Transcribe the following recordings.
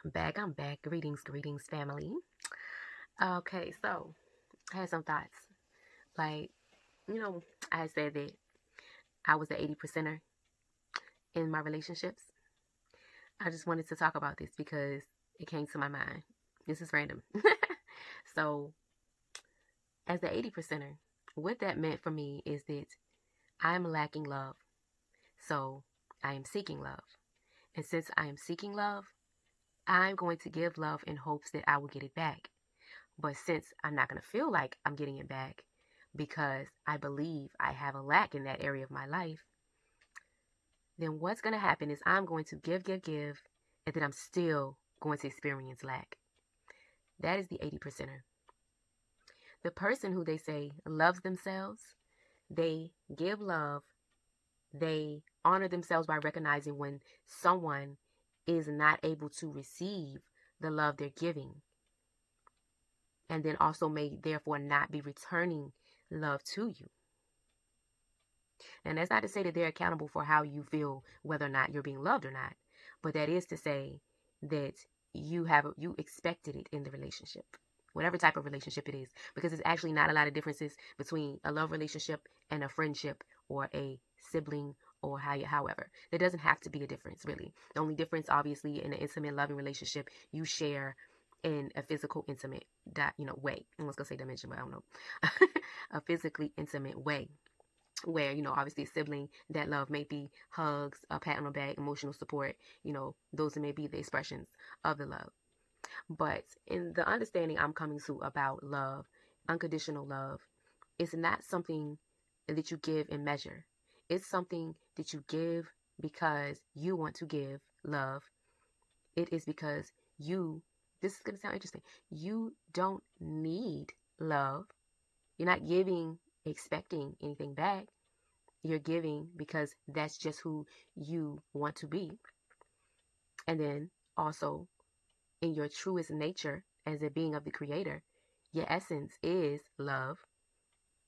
I'm back. Greetings, family. Okay, so I had some thoughts. Like, you know, I had said that I was the 80 percenter in my relationships. I just wanted to talk about this because it came to my mind. This is random. So, as the 80 percenter, what that meant for me is that I'm lacking love. So, I am seeking love. And since I am seeking love, I'm going to give love in hopes that I will get it back. But since I'm not going to feel like I'm getting it back because I believe I have a lack in that area of my life, then what's going to happen is I'm going to give, and then I'm still going to experience lack. That is the 80 percenter. The person who they say loves themselves, they give love, they honor themselves by recognizing when someone is not able to receive the love they're giving, and then also may therefore not be returning love to you. And that's not to say that they're accountable for how you feel, whether or not you're being loved or not. But that is to say that you expected it in the relationship, whatever type of relationship it is, because it's actually not a lot of differences between a love relationship and a friendship or a sibling or however. There doesn't have to be a difference, really. The only difference, obviously, in an intimate, loving relationship, you share in a physical, intimate, way. I was gonna say dimension, but I don't know. A physically intimate way, where obviously a sibling, that love may be hugs, a pat on the back, emotional support. Those may be the expressions of the love. But in the understanding I'm coming to about love, unconditional love, is not something that you give in measure. It's something that you give because you want to give love. It is because this is going to sound interesting, you don't need love. You're not giving expecting anything back. You're giving because that's just who you want to be. And then also, in your truest nature as a being of the creator, your essence is love.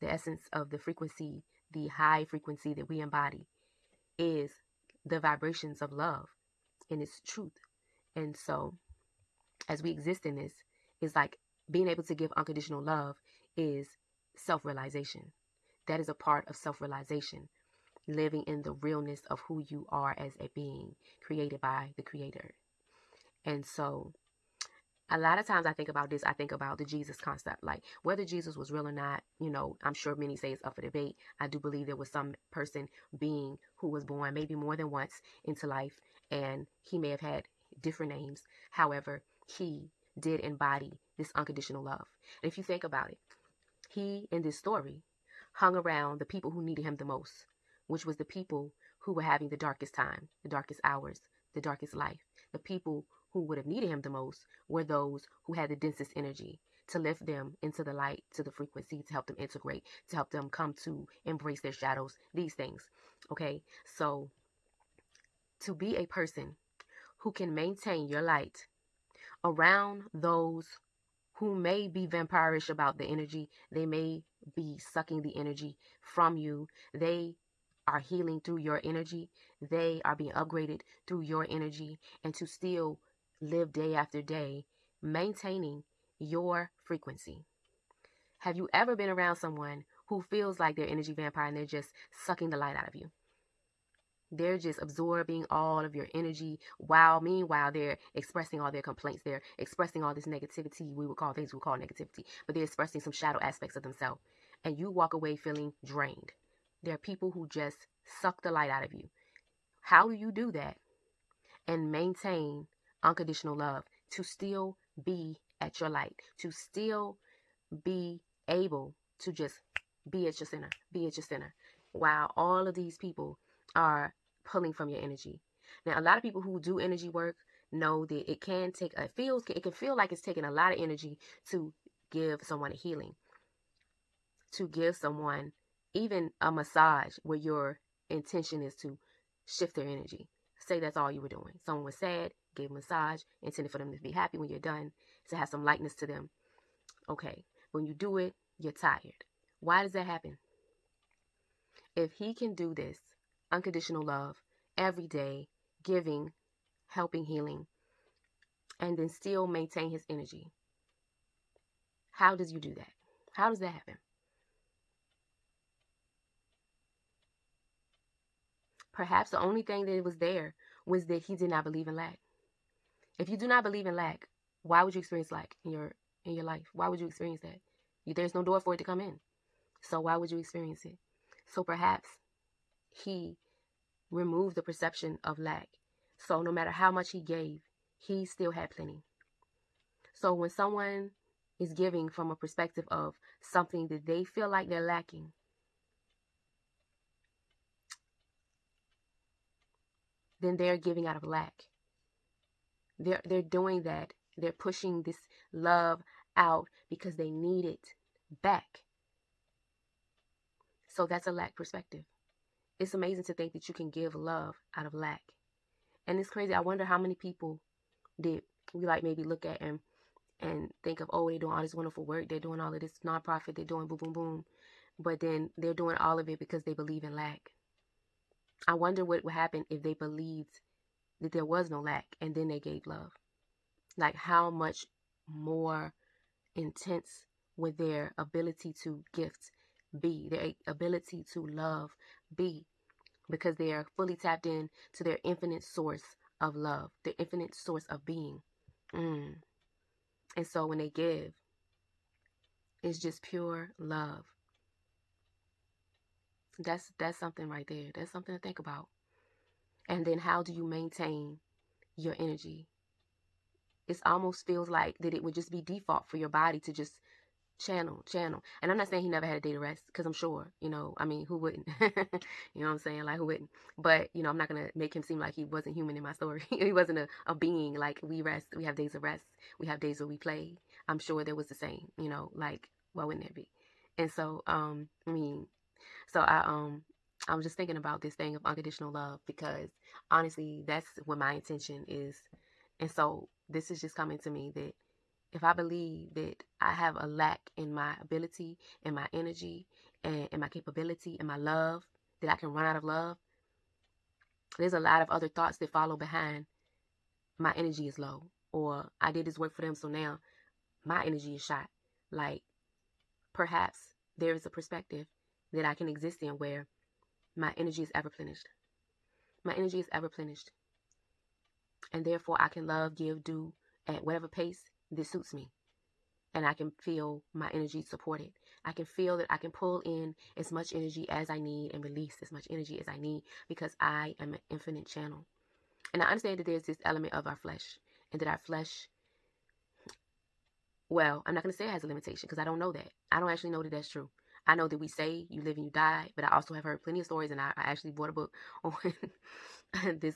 The essence of the frequency, the high frequency that we embody, is the vibrations of love in its truth. And so, as we exist in this, is like being able to give unconditional love is self-realization. That is a part of self-realization, living in the realness of who you are as a being created by the creator. And so a lot of times I think about this, I think about the Jesus concept, like whether Jesus was real or not. I'm sure many say it's up for debate. I do believe there was some person, being, who was born maybe more than once into life, and he may have had different names. However, he did embody this unconditional love. And if you think about it, he, in this story, hung around the people who needed him the most, which was the people who were having the darkest time, the darkest hours, the darkest life. The people who would have needed him the most were those who had the densest energy to lift them into the light, to the frequency, to help them integrate, to help them come to embrace their shadows, these things. Okay, so to be a person who can maintain your light around those who may be vampirish about the energy, they may be sucking the energy from you, they are healing through your energy, they are being upgraded through your energy, and to still live day after day maintaining your frequency. Have you ever been around someone who feels like they're energy vampire and they're just sucking the light out of you? They're just absorbing all of your energy, while meanwhile they're expressing all their complaints. They're expressing all this negativity. We would call negativity, but they're expressing some shadow aspects of themselves. And you walk away feeling drained. There are people who just suck the light out of you. How do you do that and maintain unconditional love, to still be at your light, to still be able to just be at your center, while all of these people are pulling from your energy? Now, a lot of people who do energy work know that it can feel like it's taking a lot of energy to give someone a healing, to give someone even a massage where your intention is to shift their energy. Say that's all you were doing. Someone was sad, gave a massage, intended for them to be happy when you're done, to have some lightness to them. Okay, when you do it, you're tired. Why does that happen? If he can do this, unconditional love, every day, giving, helping, healing, and then still maintain his energy. How does you do that? How does that happen? Perhaps the only thing that was there was that he did not believe in lack. If you do not believe in lack, why would you experience lack in your life? Why would you experience that? There's no door for it to come in. So why would you experience it? So perhaps he removed the perception of lack. So no matter how much he gave, he still had plenty. So when someone is giving from a perspective of something that they feel like they're lacking, then they're giving out of lack. They're doing that. They're pushing this love out because they need it back. So that's a lack perspective. It's amazing to think that you can give love out of lack. And it's crazy. I wonder how many people did we like maybe look at and think of, oh, they're doing all this wonderful work. They're doing all of this nonprofit. They're doing boom, boom, boom. But then they're doing all of it because they believe in lack. I wonder what would happen if they believed that there was no lack and then they gave love. Like how much more intense would their ability to gift be, their ability to love be, because they are fully tapped in to their infinite source of love, their infinite source of being. And so when they give, it's just pure love. That's something right there. That's something to think about. And then how do you maintain your energy? It almost feels like that it would just be default for your body to just channel. And I'm not saying he never had a day to rest, because I'm sure, I mean, who wouldn't? You know what I'm saying? Like, who wouldn't? But, I'm not going to make him seem like he wasn't human in my story. He wasn't a being. Like, we rest. We have days of rest. We have days where we play. I'm sure there was the same, like, why wouldn't there be? And so, I was just thinking about this thing of unconditional love, because honestly, that's what my intention is. And so this is just coming to me that if I believe that I have a lack in my ability, in my energy, and in my capability, and my love, that I can run out of love, there's a lot of other thoughts that follow behind my energy is low, or I did this work for them, so now my energy is shot. Like, perhaps there is a perspective that I can exist in where my energy is ever replenished. My energy is ever replenished. And therefore I can love, give, do at whatever pace that suits me. And I can feel my energy supported. I can feel that I can pull in as much energy as I need and release as much energy as I need, because I am an infinite channel. And I understand that there's this element of our flesh, and that our flesh, well, I'm not going to say it has a limitation, because I don't know that. I don't actually know that that's true. I know that we say you live and you die, but I also have heard plenty of stories, and I actually bought a book on this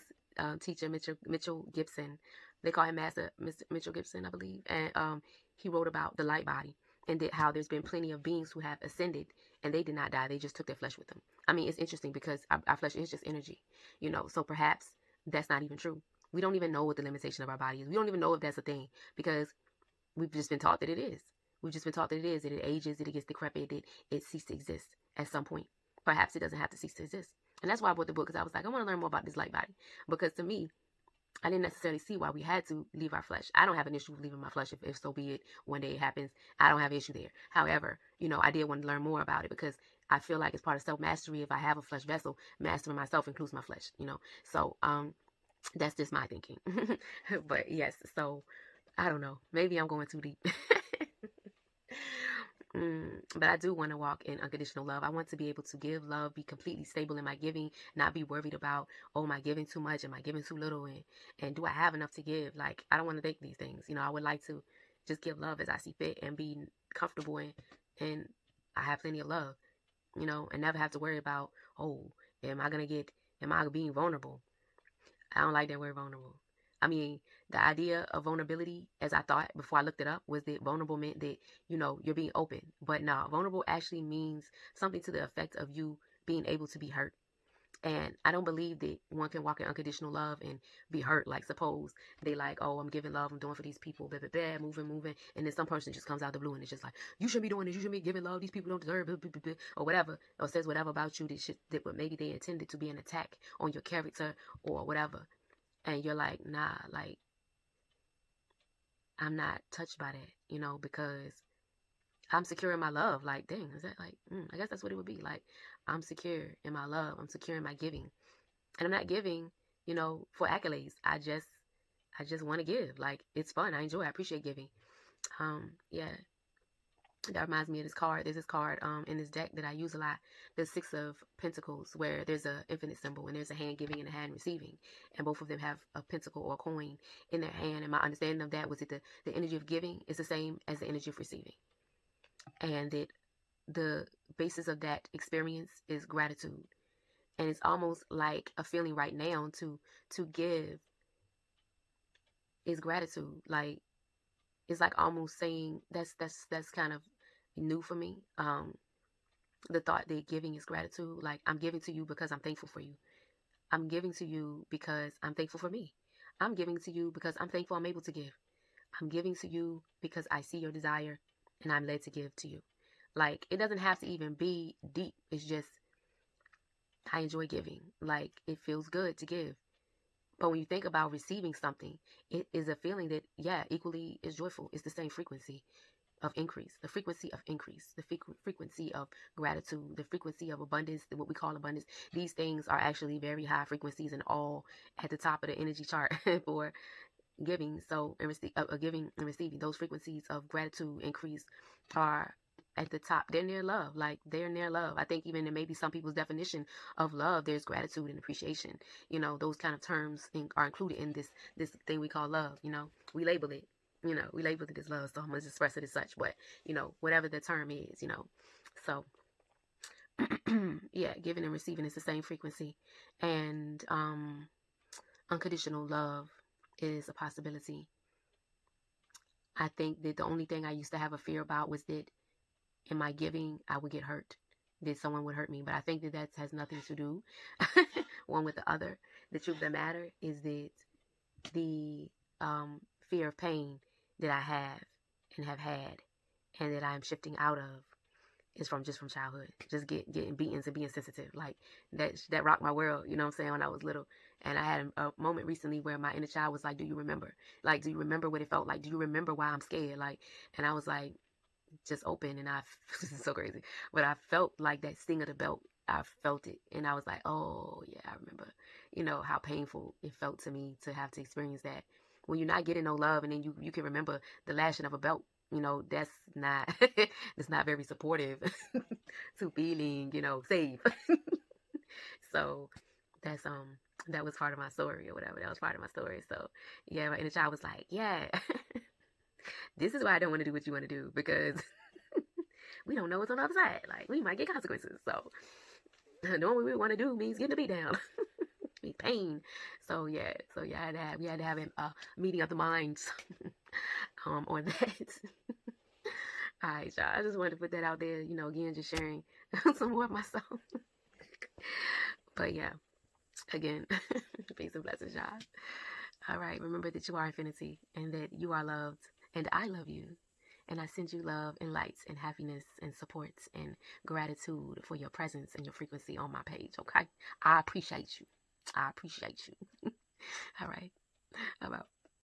teacher, Mitchell Gibson. They call him Master Mr. Mitchell Gibson, I believe. And he wrote about the light body, and that how there's been plenty of beings who have ascended and they did not die. They just took their flesh with them. I mean, it's interesting because our flesh is just energy, so perhaps that's not even true. We don't even know what the limitation of our body is. We don't even know if that's a thing, because we've just been taught that it is. We've just been taught that it is, that it ages, that it gets decrepit, that it ceases to exist at some point. Perhaps it doesn't have to cease to exist. And that's why I bought the book, because I was like, I want to learn more about this light body. Because to me, I didn't necessarily see why we had to leave our flesh. I don't have an issue with leaving my flesh, if so be it. One day it happens. I don't have an issue there. However, I did want to learn more about it, because I feel like it's part of self-mastery. If I have a flesh vessel, mastering myself includes my flesh. So that's just my thinking. But yes, so I don't know. Maybe I'm going too deep. But I do want to walk in unconditional love. I want to be able to give love, be completely stable in my giving, not be worried about, oh, am I giving too much? Am I giving too little? And do I have enough to give? Like, I don't want to think these things. I would like to just give love as I see fit and be comfortable and I have plenty of love, and never have to worry about, oh, am I being vulnerable? I don't like that word vulnerable. I mean, the idea of vulnerability, as I thought before I looked it up, was that vulnerable meant that, you're being open. But no, vulnerable actually means something to the effect of you being able to be hurt. And I don't believe that one can walk in unconditional love and be hurt. Like, suppose they like, oh, I'm giving love, I'm doing for these people, blah, blah, blah, moving. And then some person just comes out of the blue and it's just like, you shouldn't be doing this, you shouldn't be giving love, these people don't deserve it, blah, blah, blah, or whatever. Or says whatever about you that maybe they intended to be an attack on your character or whatever. And you're like, nah, like, I'm not touched by that, you know, because I'm secure in my love. Like, dang, is that like, I guess that's what it would be. Like, I'm secure in my love. I'm secure in my giving. And I'm not giving, you know, for accolades. I just want to give. Like, it's fun. I enjoy it. I appreciate giving. Yeah. That reminds me of this card. There's this card in this deck that I use a lot. The Six of Pentacles, where there's a infinite symbol and there's a hand giving and a hand receiving, and both of them have a pentacle or a coin in their hand. And my understanding of that was that the energy of giving is the same as the energy of receiving, and that the basis of that experience is gratitude. And it's almost like a feeling right now to give is gratitude. Like, it's like almost saying that's kind of new for me. The thought that giving is gratitude. Like, I'm giving to you because I'm thankful for you. I'm giving to you because I'm thankful for me. I'm giving to you because I'm thankful I'm able to give. I'm giving to you because I see your desire and I'm led to give to you. Like, it doesn't have to even be deep. It's just, I enjoy giving. Like, it feels good to give. But when you think about receiving something, it is a feeling that, yeah, equally is joyful. It's the same frequency of increase, the frequency of increase, the frequency of gratitude, the frequency of abundance, what we call abundance. These things are actually very high frequencies and all at the top of the energy chart for giving. So, giving and receiving, those frequencies of gratitude increase are at the top. They're near love. Like, they're near love. I think even in maybe some people's definition of love, there's gratitude and appreciation. You know, those kind of terms are included in this thing we call love. You know, we label it. You know, we label it as love, so I'm gonna just express it as such. But, you know, whatever the term is, you know. So yeah, giving and receiving is the same frequency. And unconditional love is a possibility. I think that the only thing I used to have a fear about was that in my giving, I would get hurt, that someone would hurt me. But I think that has nothing to do one with the other. The truth of the matter is that the fear of pain that I have and have had and that I'm shifting out of is from childhood. Just getting beatings and being sensitive. Like, that rocked my world, you know what I'm saying, when I was little. And I had a moment recently where my inner child was like, do you remember? Like, do you remember what it felt like? Do you remember why I'm scared? Like, and I was like, just open, and this is so crazy. But I felt like that sting of the belt. I felt it, and I was like, oh yeah, I remember, you know, how painful it felt to me to have to experience that. When you're not getting no love, and then you can remember the lashing of a belt, you know, that's not that's not very supportive to feeling, you know, safe. So that's that was part of my story or whatever. That was part of my story. So yeah, my inner child was like, yeah, this is why I don't want to do what you want to do, because we don't know what's on the other side. Like, we might get consequences. So knowing what we want to do means getting the beat down. Means pain. So yeah. We had to have a meeting of the minds on that. All right, y'all. I just wanted to put that out there. You know, again, just sharing some more of myself. But yeah, again, peace and blessings, y'all. All right. Remember that you are infinity and that you are loved, and I love you. And I send you love and light and happiness and support and gratitude for your presence and your frequency on my page. Okay. I appreciate you. I appreciate you. All right. I'm out.